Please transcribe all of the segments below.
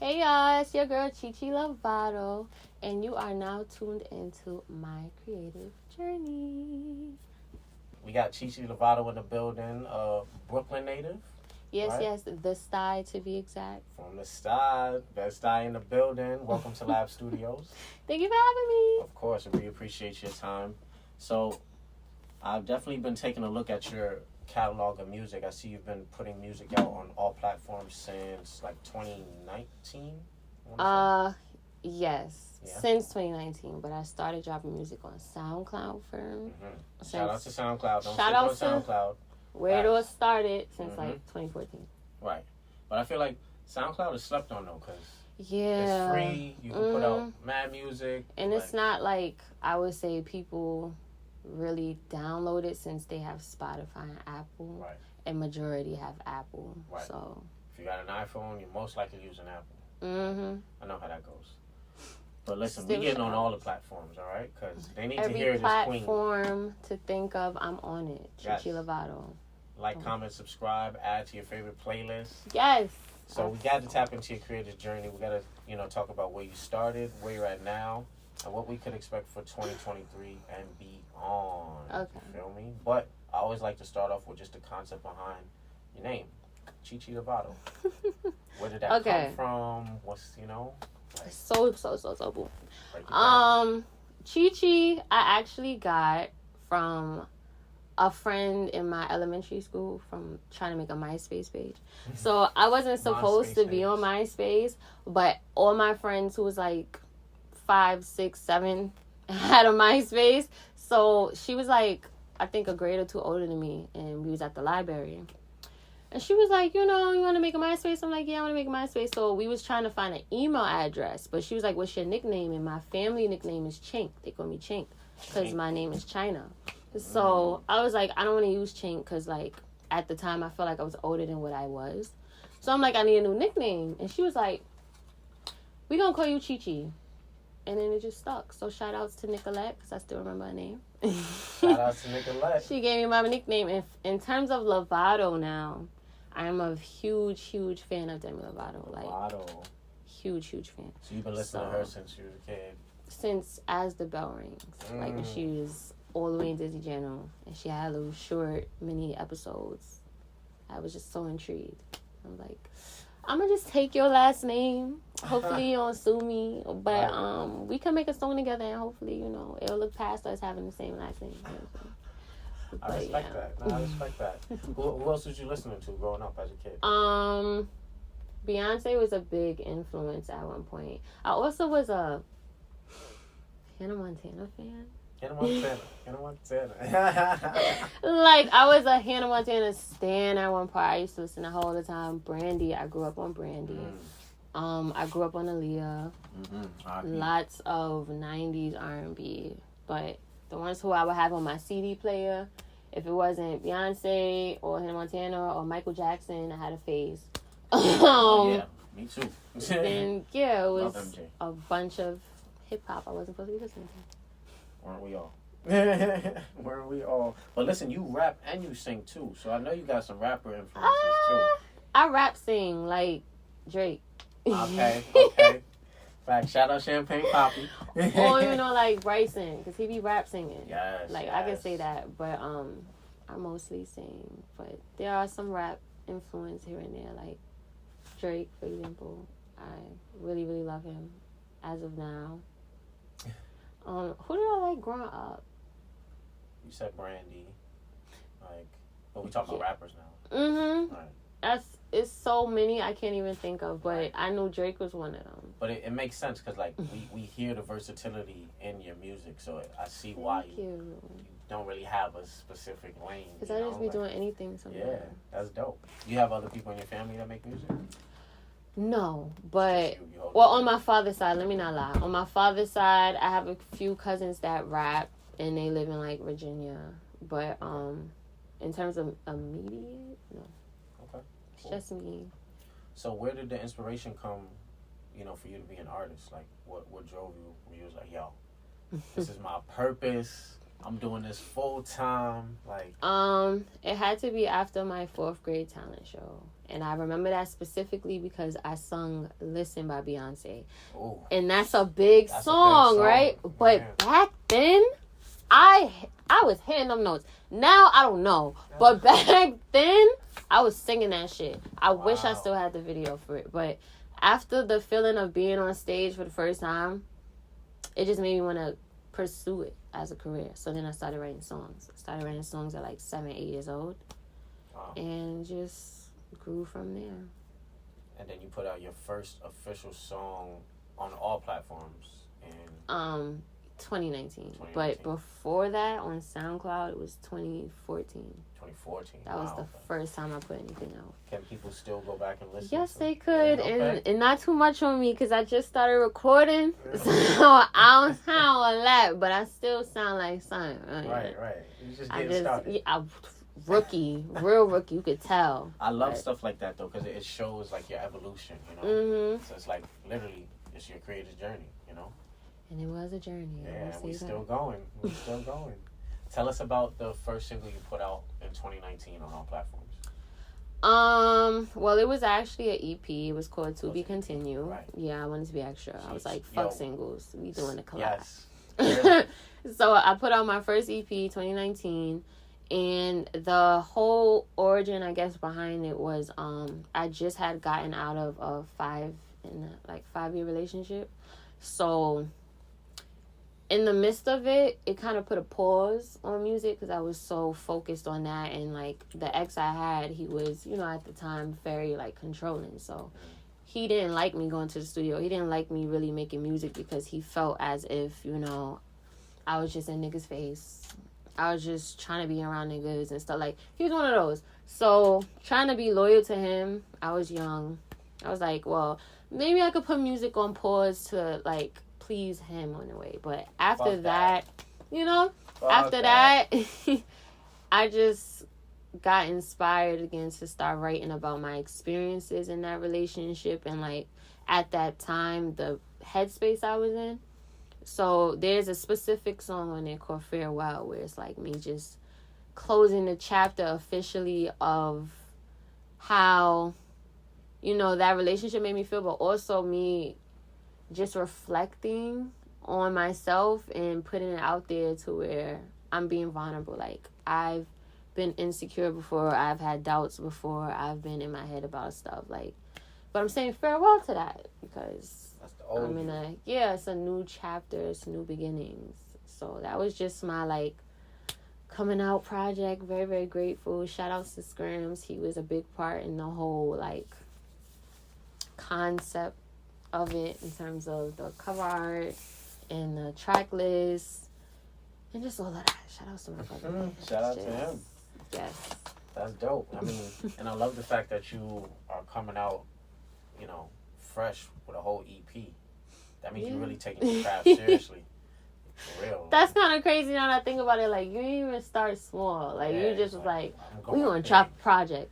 Hey y'all, it's your girl Cheeche Lovato, and you are now tuned into my creative journey. We got Cheeche Lovato in the building, Brooklyn native. Yes, right? yes, the style to be exact. From the side, best eye in the building. Welcome to Lab Studios. Thank you for having me. Of course, we appreciate your time. So, I've definitely been taking a look at your catalog of music. I see you've been putting music out on all platforms since like 2019. Yes, Yeah. since 2019, but I started dropping music on SoundCloud first. Shout out to SoundCloud. Don't Shout out sleep on to SoundCloud. where it all started since like 2014. Right, but I feel like SoundCloud is slept on though, cause Yeah, it's free. You can put out mad music, and it's not like I would say people really download it since they have Spotify and Apple, right. and majority have Apple. Right. So If you got an iPhone, you're most likely using Apple. I know how that goes. But listen, we getting on all the platforms, all right? Because they need to hear this queen. Every platform to think of, I'm on it. Yes. Cheeche Lovato. Like, comment, subscribe, add to your favorite playlist. Yes. So we got to tap into your creative journey. We got to, talk about where you started, where you're at now, and what we could expect for 2023 and beyond. Okay. You feel me? But I always like to start off with just the concept behind your name, Cheeche Lovato. Where did that come from? What's, like, So boom. Cheeche, I actually got from a friend in my elementary school from trying to make a MySpace page. So I wasn't supposed to be on MySpace, but all my friends who was like 5, 6, 7 had a MySpace. So she was like, I think a grade or two older than me, and we was at the library. And she was like, you want to make a MySpace? I'm like, yeah, I want to make a MySpace. So we was trying to find an email address. But she was like, what's your nickname? And my family nickname is Chink. They call me Chink because my name is China. So I was like, I don't want to use Chink because, like, at the time I felt like I was older than what I was. So I'm like, I need a new nickname. And she was like, we going to call you Cheeche. And then it just stuck. So shout outs to Nicolette because I still remember her name. Shout out to Nicolette. She gave me my nickname. And in terms of Lovato now, I am a huge, huge fan of Demi Lovato. Lovato. Huge, huge fan. So you've been listening to her since you were a kid? Since As the Bell Rings. Like when she was all the way in Disney Channel. And she had little short, mini episodes. I was just so intrigued. I'm like, I'm going to just take your last name. Hopefully you don't sue me. But we can make a song together and hopefully, it'll look past us having the same last name. I respect that. No, I respect that. Who else was you listening to growing up as a kid? Beyonce was a big influence at one point. I also was a Hannah Montana fan. Hannah Montana. Like, I was a Hannah Montana stan at one part. I used to listen to her all the time. Brandy, I grew up on Brandy. I grew up on Aaliyah. Lots of 90s R&B. But the ones who I would have on my CD player, if it wasn't Beyonce or Hannah Montana or Michael Jackson, I had a phase. Yeah, me too. And yeah, it was a bunch of hip-hop I wasn't supposed to be listening to. Weren't we all? Weren't we all? But listen, you rap and you sing too, so I know you got some rapper influences too. I rap sing like Drake. Okay. Fact, shout out Champagne Poppy. Or like Bryson, because he be rap singing. Yes. Like I can say that, but I mostly sing. But there are some rap influence here and there, like Drake, for example. I really, really love him as of now. Who did I like growing up? You said Brandy. But we talking about rappers now. Right. It's so many I can't even think of, but I knew Drake was one of them. But it makes sense because we hear the versatility in your music, so I see why you don't really have a specific lane. Because I just be doing anything sometimes. Yeah, that's dope. You have other people in your family that make music? No, but on my father's side, let me not lie. On my father's side, I have a few cousins that rap, and they live in like Virginia. But in terms of immediate, no. Okay, it's just me. So where did the inspiration come? For you to be an artist, like what drove you? Where you was like, yo, this is my purpose. I'm doing this full time. Like, it had to be after my 4th grade talent show. And I remember that specifically because I sung Listen by Beyonce. Ooh. And that's a big song, right? But back then, I was hitting them notes. Now, I don't know. But back then, I was singing that shit. I wish I still had the video for it. But after the feeling of being on stage for the first time, it just made me want to pursue it as a career. So then I started writing songs. I started writing songs at like 7, 8 years old. Wow. And just grew from there. And then you put out your first official song on all platforms in 2019. But before that, on SoundCloud, it was 2014. 2014. That was the first time I put anything out. Can people still go back and listen? Yes, they could. Yeah, okay. And not too much on me because I just started recording. So I don't sound a lot, but I still sound like something. Right. You just getting started. Real rookie, you could tell. I love stuff like that though because it shows like your evolution, you know. Mm-hmm. So it's like literally it's your creative journey, you know. And it was a journey. Yeah, we're still going. Tell us about the first single you put out in 2019 on all platforms. Well, it was actually an EP. It was called To Be Continued. Right. Yeah, I wanted to be extra. Cheeche. I was like, fuck singles. We doing a collab. Yes. So I put out my first EP 2019. And the whole origin, I guess, behind it was I just had gotten out of a 5-year relationship. So in the midst of it, it kind of put a pause on music because I was so focused on that. And like the ex I had, he was, at the time very like controlling. So he didn't like me going to the studio. He didn't like me really making music because he felt as if, I was just in niggas' face. I was just trying to be around niggas and stuff. Like, he was one of those. So, trying to be loyal to him, I was young. I was like, well, maybe I could put music on pause to, like, please him in a way. But after that, I just got inspired again to start writing about my experiences in that relationship. And, like, at that time, the headspace I was in. So there's a specific song on there called Farewell where it's like me just closing the chapter officially of how, that relationship made me feel, but also me just reflecting on myself and putting it out there to where I'm being vulnerable. Like, I've been insecure before. I've had doubts before. I've been in my head about stuff. Like, but I'm saying farewell to that because it's a new chapter, it's new beginnings. So that was just my like coming out project. Very, very grateful. Shout outs to Scrims. He was a big part in the whole like concept of it in terms of the cover art and the track list and just all of that. Shout outs to my brother. Shout out to him. Yes. That's dope. I mean, and I love the fact that you are coming out, fresh with a whole EP. That means you're really taking your craft seriously. For real. That's kind of crazy now that I think about it. Like, you didn't even start small. Like, you just was like, we gonna drop a project.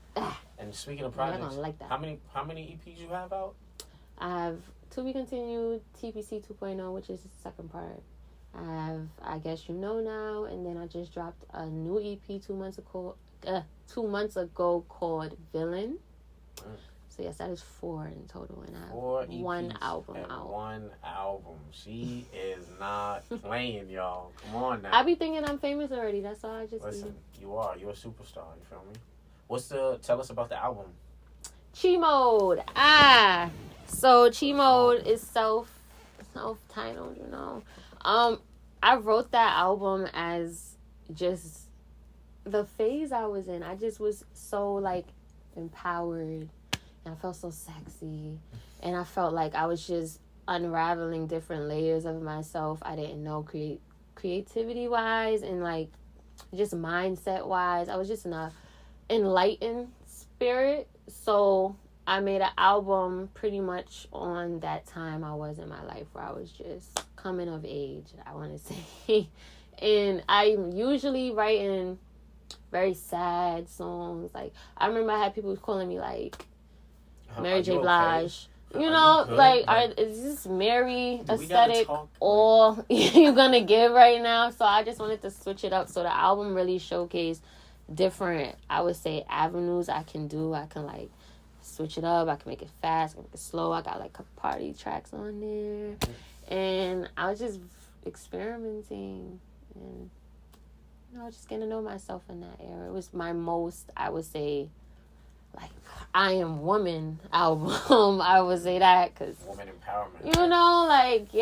And speaking of projects, gonna like that. How many EPs you have out? I have To Be Continued, TPC 2.0, which is the second part. I have I Guess You Know Now, and then I just dropped a new EP 2 months ago called Villain. So yes, that is 4 in total, and I have 4 EPs one album and out. 1 album. She is not playing, y'all. Come on now. I be thinking I'm famous already. That's all I just listen. You are. You're a superstar. You feel me? Tell us about the album. Cheeche Mode. So Cheeche Mode is self-titled. I wrote that album as just the phase I was in. I just was so like empowered. And I felt so sexy. And I felt like I was just unraveling different layers of myself. I didn't know creativity-wise and, like, just mindset-wise. I was just in a enlightened spirit. So I made an album pretty much on that time I was in my life where I was just coming of age, I want to say. And I'm usually writing very sad songs. Like, I remember I had people calling me, like, Mary J. Blige. Okay? Is this Mary aesthetic all you're gonna give right now? So I just wanted to switch it up. So the album really showcased different, I would say, avenues I can do. I can like switch it up. I can make it fast. I can make it slow. I got like a party tracks on there. And I was just experimenting and, just getting to know myself in that era. It was my most, I would say, like, I Am Woman album. I would say that because... Woman empowerment.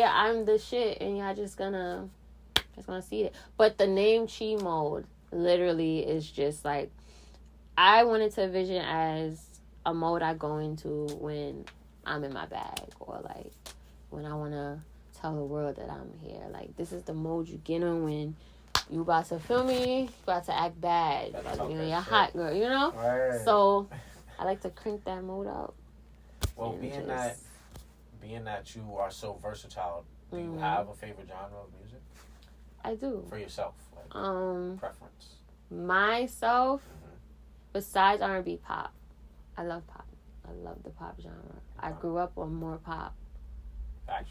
I'm the shit and y'all just gonna see it. But the name Chi Mode literally is just like, I wanted to envision as a mode I go into when I'm in my bag or like when I want to tell the world that I'm here. Like, this is the mode you get in when you about to feel me, about to act bad. You're hot girl, Right. So I like to crank that mode up. Well, being that you are so versatile, do you have a favorite genre of music? I do. For yourself, like preference. Myself, besides R&B, pop. I love pop. I love the pop genre. I grew up on more pop.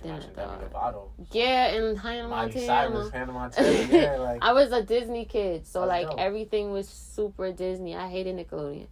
You mentioned Demi Lovato. Yeah, and Hannah Montana. Yeah, like, I was a Disney kid, so like dope. Everything was super Disney. I hated Nickelodeon.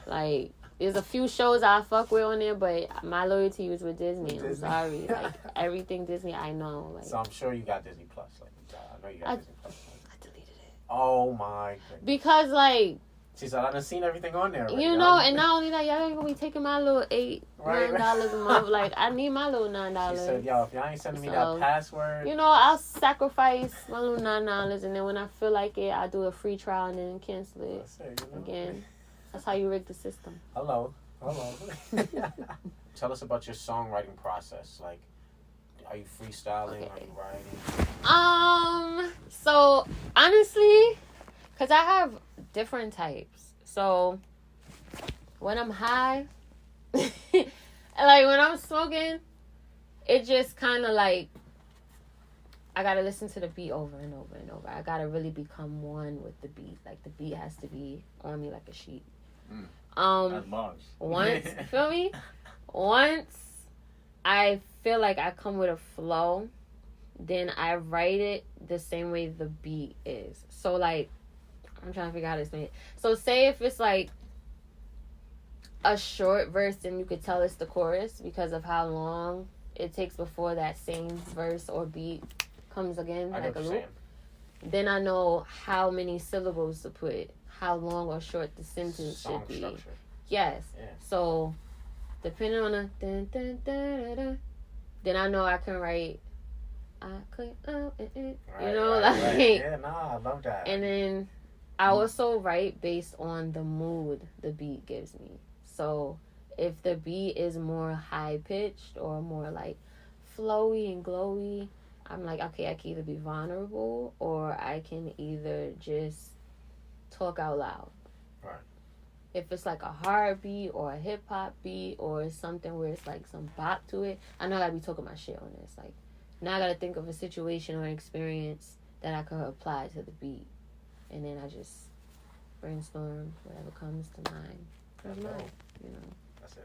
Like, there's a few shows I fuck with on there, but my loyalty was with Disney. I'm sorry. Like, everything Disney, I know. Like, so I'm sure you got Disney Plus. Like, I know you got Disney Plus. I deleted it. Oh my goodness. Because like, she said I done seen everything on there already, and not only that, y'all ain't gonna be taking my little $9 a month. Like, I need my little $9. She said, yo, if y'all ain't sending me that password, I'll sacrifice my little $9, and then when I feel like it, I'll do a free trial and then cancel it again. That's how you rig the system. Hello. Tell us about your songwriting process. Like, are you freestyling? Okay. Are you writing? So honestly, because I have different types. So when I'm high, like when I'm smoking, it just kind of like, I gotta listen to the beat over and over and over. I gotta really become one with the beat. Like, the beat has to be on me like a sheet. That's bars. Once, feel me? Once I feel like I come with a flow, then I write it the same way the beat is. So like, I'm trying to figure out how to explain it. So say if it's like a short verse, then you could tell it's the chorus because of how long it takes before that same verse or beat comes again, like a loop. Then I know how many syllables to put, how long or short the sentence should be. Structure. Yes. Yeah. So depending on the dun, dun, dun, dun, dun, then I know I can write Right. like yeah, I love that. And then I also write based on the mood the beat gives me. So if the beat is more high pitched or more like flowy and glowy, I'm like, okay, I can either be vulnerable or I can either just talk out loud. Right. If it's like a hard beat or a hip hop beat or something where it's like some bop to it, I know I gotta be talking my shit on this. Like, now I gotta think of a situation or experience that I could apply to the beat, and then I just brainstorm whatever comes to mind.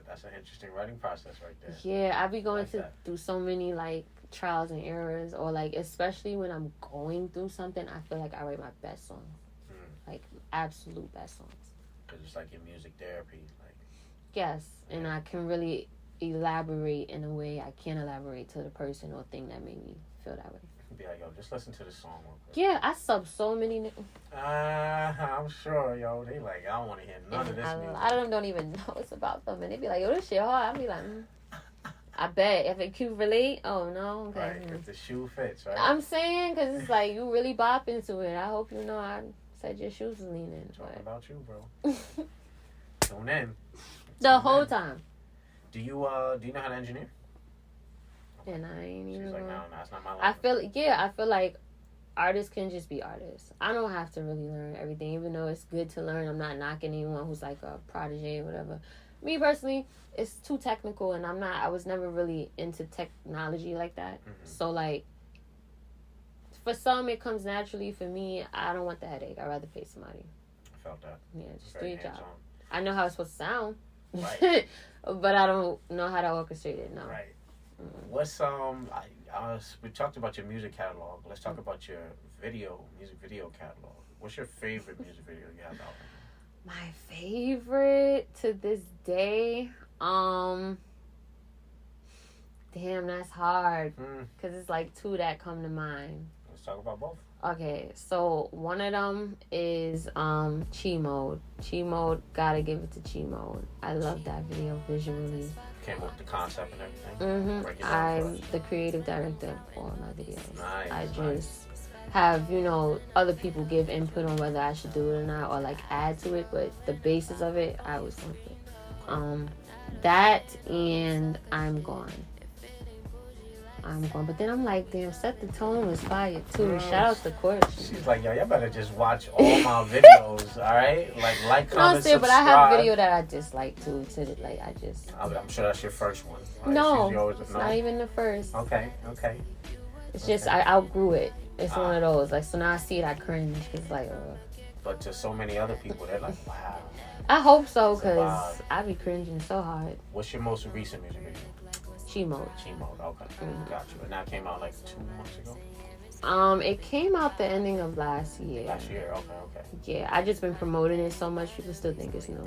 That's an interesting writing process right there. Yeah, I be going through so many like trials and errors, or like especially when I'm going through something, I feel like I write my best songs, like absolute best songs. Cause it's like your music therapy, like. Yes, and I can really elaborate in a way I can't elaborate to the person or thing that made me feel that way. Be like, yo, just listen to the song real quick. Yeah, I sub so many niggas. I'm sure, yo, they like, I don't want to hear none of this music. A lot of them don't even know it's about them, and they be like, yo, this shit hard. I be like, I bet if it can relate. Oh no, okay. Right, if the shoe fits, right? I'm saying, cause it's like you really bop into it. I hope you know I said your shoes was leaning. Talking about you, bro. Tune in. The whole time. Do you know how to engineer? And I ain't even. She's like, no, that's not my life. I feel like artists can just be artists. I don't have to really learn everything, even though it's good to learn. I'm not knocking anyone who's like a prodigy or whatever. Me personally, it's too technical, and I was never really into technology like that. Mm-hmm. So like, for some it comes naturally. For me, I don't want the headache. I'd rather pay somebody. I felt that. Yeah, just do your job. I know how it's supposed to sound, right? But I don't know how to orchestrate it. No. Right. Mm-hmm. What's we talked about your music catalog. Let's talk about your music video catalog. What's your favorite music video you have out? My favorite to this day, Damn, that's hard. Because it's like two that come to mind. Let's talk about both. Okay, so one of them is Cheeche Mode. Cheeche Mode, gotta give it to Cheeche Mode. I love that video visually. Came up with the concept and everything. I'm the creative director for all my videos. Nice. I just have, other people give input on whether I should do it or not, or like add to it, but the basis of it, I was something. That and I'm Gone. But then I'm like, damn, Set the Tone was fire too. Shout out to Court. She's like, yo, y'all better just watch all my videos, all right? Like, comment, subscribe. But I have a video that I dislike too. I'm sure that's your first one. Right? No, it's not even the first. Okay. It's just I outgrew it. It's one of those. Like, so now I see it, I cringe. It's like, But to so many other people, they're like, wow. I hope so, because I be cringing so hard. What's your most recent music video? Cheeche Mode. Okay. Got you. And that came out like 2 months ago? It came out the ending of last year. Okay. Yeah, I just been promoting it so much, people still think it's new.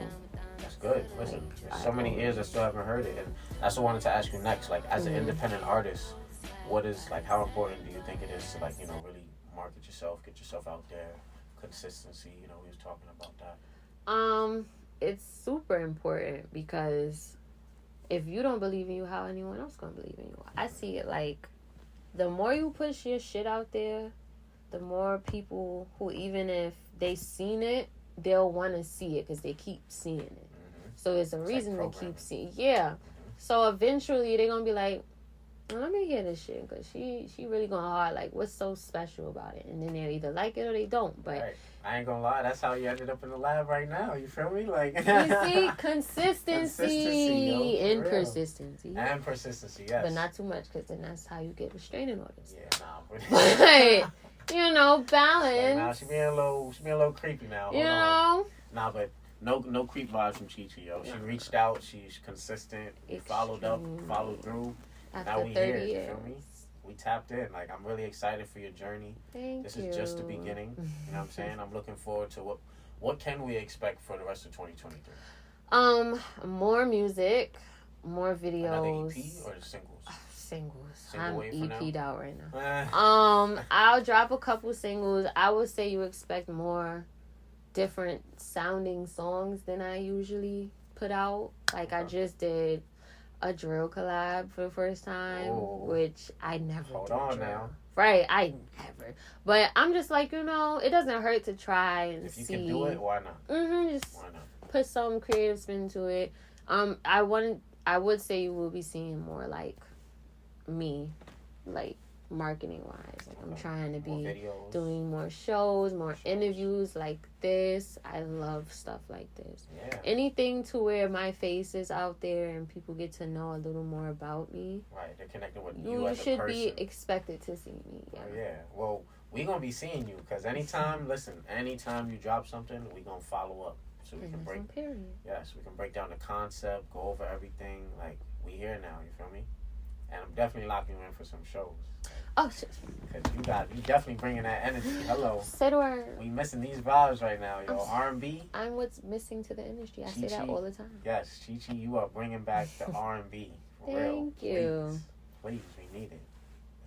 That's good. Listen, there's so many ears that still haven't heard it. And that's what I wanted to ask you next. Like, as an independent artist, how important do you think it is to, like, really market yourself, get yourself out there, consistency, we was talking about that. It's super important because if you don't believe in you, how anyone else gonna believe in you? I see it like the more you push your shit out there, the more people who, even if they seen it, they'll want to see it because they keep seeing it. So there's a reason to keep seeing. Yeah. So eventually they're gonna be like, let me hear this shit because she really going hard. Like, what's so special about it? And then they'll either like it or they don't. But right. I ain't gonna lie, that's how you ended up in the lab right now. You feel me? Like, you see, consistency and persistency. And persistency, yes. But not too much, because then that's how you get restraining orders. Yeah, but balance. Like, nah, she being a little creepy now. Hold on. Nah, but no creep vibes from Cheeche, yo. She reached out. She's consistent. We followed up, followed through. After now we 30 here. years. You feel me? We tapped in. Like, I'm really excited for your journey. This is just the beginning. You know what I'm saying? I'm looking forward to what can we expect for the rest of 2023? More music, more videos. Another EP or singles? Singles. Single I'm EP'd out right now. I'll drop a couple singles. I would say you expect more different sounding songs than I usually put out. Like, I just did a drill collab for the first time, which I never did. Hold on now. Right, I never. But I'm just like, it doesn't hurt to try and see. If you can do it, why not? Just why not? Put some creative spin to it. I would say you will be seeing more like me, like marketing wise. Like, I'm trying to be doing more shows, more interviews like this. I love stuff like this. Yeah. Anything to where my face is out there and people get to know a little more about me. Right, they're connecting with you as a person. You should be expected to see me. Yeah. Oh, yeah. Well, we gonna be seeing you because anytime you drop something, we gonna follow up so we can break. Yes, we can break down the concept, go over everything. Like, we here now. You feel me? And I'm definitely locking you in for some shows. Oh, shit. Because you definitely bringing that energy. Hello. Say the word. We missing these vibes right now, yo. R&B. I'm what's missing to the industry. I say that all the time. Yes, Cheeche, you are bringing back the R&B. For Thank real. you. Please, we need it.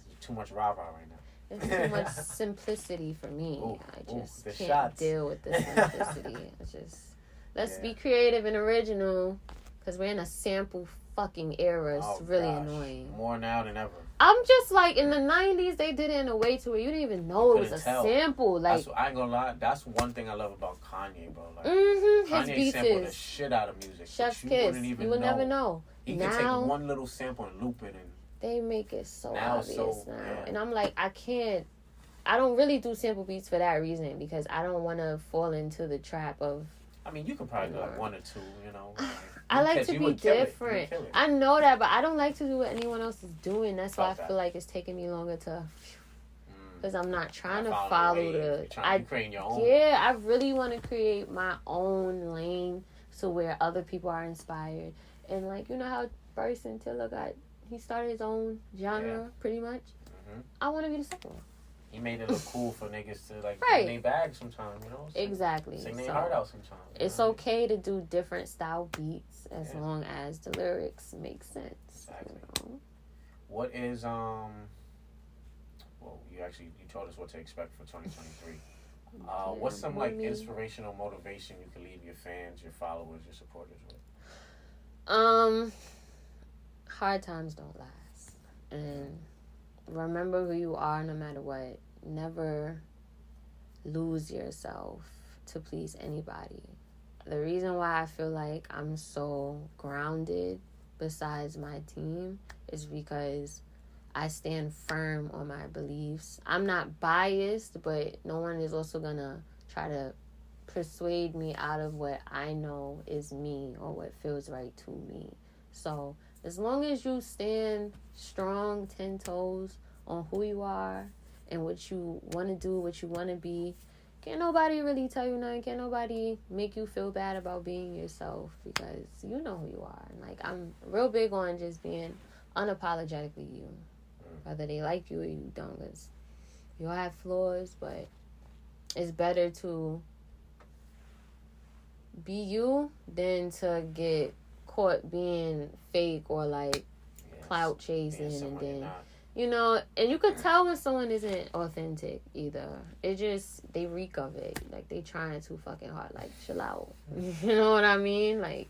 There's too much rah-rah right now. It's too much simplicity for me. I just can't shots. deal with the simplicity. It's just, let's be creative and original because we're in a sample fucking era. It's really annoying. More now than ever. I'm just like, in the 90s, they did it in a way to where you didn't even know it was a sample. Like, I ain't gonna lie, that's one thing I love about Kanye, bro. Like, his Kanye sampled the shit out of music. Chef's kiss. You would never know. He can take one little sample and loop it, and they make it so obvious now. Yeah. And I'm like, I don't really do sample beats for that reason, because I don't want to fall into the trap of. I mean, you could probably do like one or two, Like, I like to be different. I know that, but I don't like to do what anyone else is doing. That's why I feel like it's taking me longer to. Because I'm not trying to follow the. Create your own. Yeah, I really want to create my own lane, so where other people are inspired, and like, how Bryson Tiller he started his own genre pretty much. I want to be the second one. He made it look cool for niggas to like right. in their bag sometimes, you know? Exactly. Sing their heart out sometimes. It's okay to do different style beats as long as the lyrics make sense. Exactly. You know? What is well, you told us what to expect for 2023. What's some like inspirational motivation you can leave your fans, your followers, your supporters with? Hard times don't last, and remember who you are no matter what. Never lose yourself to please anybody. The reason why I feel like I'm so grounded besides my team is because I stand firm on my beliefs. I'm not biased, but no one is also gonna try to persuade me out of what I know is me or what feels right to me. So as long as you stand strong, 10 toes on who you are and what you want to do, what you want to be, can't nobody really tell you nothing. Can't nobody make you feel bad about being yourself because you know who you are. And like, I'm real big on just being unapologetically you, whether they like you or you don't, because you all have flaws, but it's better to be you than to get caught being fake or like clout chasing, and then you know, and you could tell when someone isn't authentic either. It just, they reek of it. Like, they trying too fucking hard. Like, chill out. You know what I mean? Like,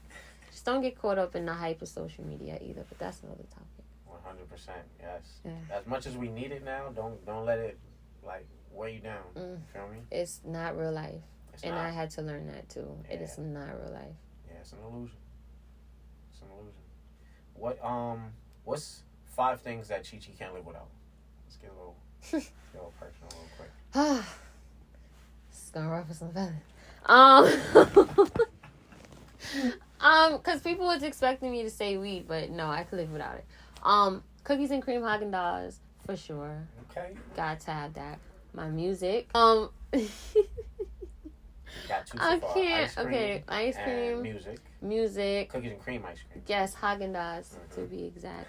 just don't get caught up in the hype of social media either. But that's another topic. 100%, yes. Yeah. As much as we need it now, don't let it like weigh you down. You feel me? It's not real life. And I had to learn that too. Yeah. It is not real life. Yeah, it's an illusion. It's an illusion. What's 5 things that Cheeche can't live without? Let's get a little personal real quick. It's gonna ruffle some feathers. Cause people was expecting me to say weed, but no, I could live without it. Cookies and cream Haagen-Dazs for sure. Okay. Got to have that. My music. Got 2 so I far. can't. Ice cream. And music. Music. Cookies and cream ice cream. Yes, Haagen-Dazs to be exact.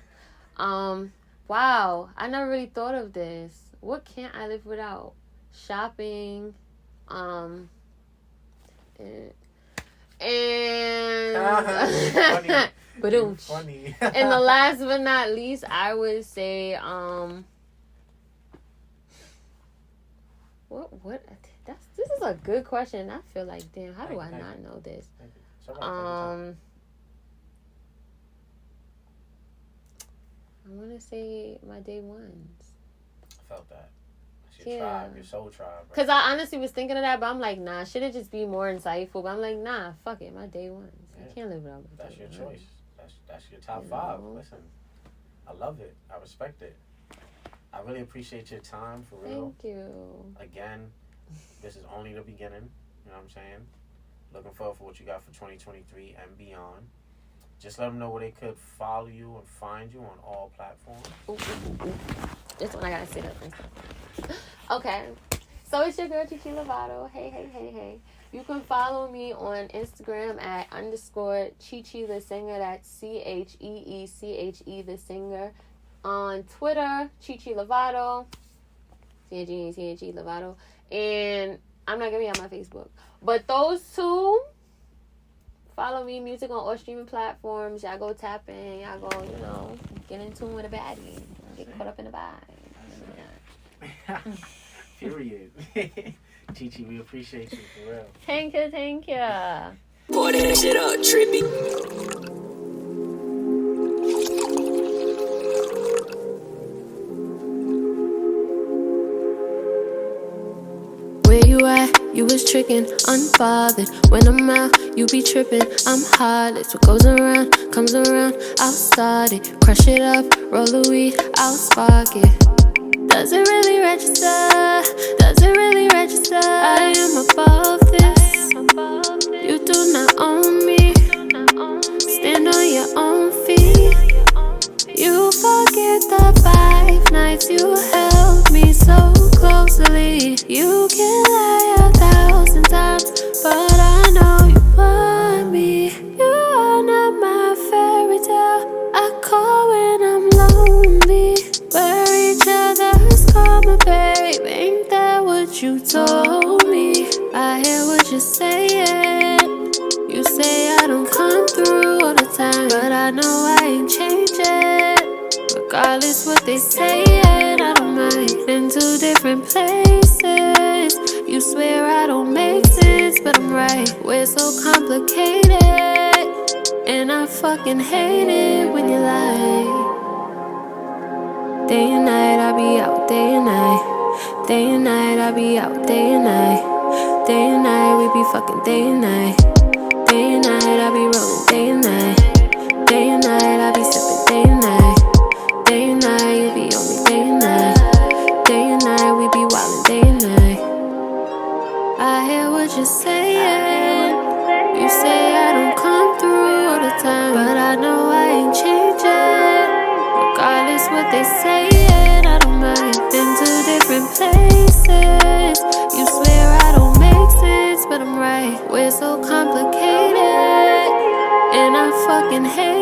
Wow, I never really thought of this. What can't I live without? Shopping, and funny. And the last but not least, I would say, this is a good question. I feel like, damn, how do I not know this? I want to say my day ones. I felt that. That's your tribe, your soul tribe. Right? Because I honestly was thinking of that, but I'm like, nah, should it just be more insightful? But I'm like, nah, fuck it, my day ones. Yeah. I can't live without my That's day your ones. choice. That's your top 5. Listen, I love it. I respect it. I really appreciate your time, for real. Thank you. Again, this is only the beginning. You know what I'm saying? Looking forward for what you got for 2023 and beyond. Just let them know where they could follow you and find you on all platforms. Ooh. This one I gotta say that first. Okay. So it's your girl Cheeche Lovato. Hey. You can follow me on Instagram at _Cheeche the Singer. That's CheeChe the Singer. On Twitter, Cheeche Lovato. CHE Lovato. And I'm not gonna be on my Facebook. But those 2, follow me, music on all streaming platforms. Y'all go tap in. Y'all go, you know, get in tune with a baddie. Get caught up in the vibe. Period. Cheeche, we appreciate you, for real. Thank you. Boy, that shit up, trippy. Where you at? You was tricking, unbothered. When I'm out, you be tripping. I'm heartless. What goes around, comes around. I'll start it, crush it up, roll the weed, I'll spark it. Does it really register? Does it really register? I am above this. You do not own me. Stand on your own feet. You forget the 5 nights you held me so closely. You can lie 1,000 times, but I know you want me. You are not my fairy tale. I call when I'm lonely. We're each other's karma, babe. Ain't Regardless what they saying, I don't mind. Been to different places. You swear I don't make sense, but I'm right. We're so complicated, and I fucking hate it when you lie. Day and night, I be out, day and night. Day and night, I be out, day and night. Day and night, we be fucking day and night. Day and night, I be rolling day and night. Day and night, I be sipping day and night. Day and night, you be on me day and night. Day and night, we be wildin' day and night. I hear what you're saying. You say I don't come through all the time, but I know I ain't changing. Regardless what they saying, I don't mind. Been to different places. You swear I don't make sense, but I'm right. We're so complicated, and I fucking hate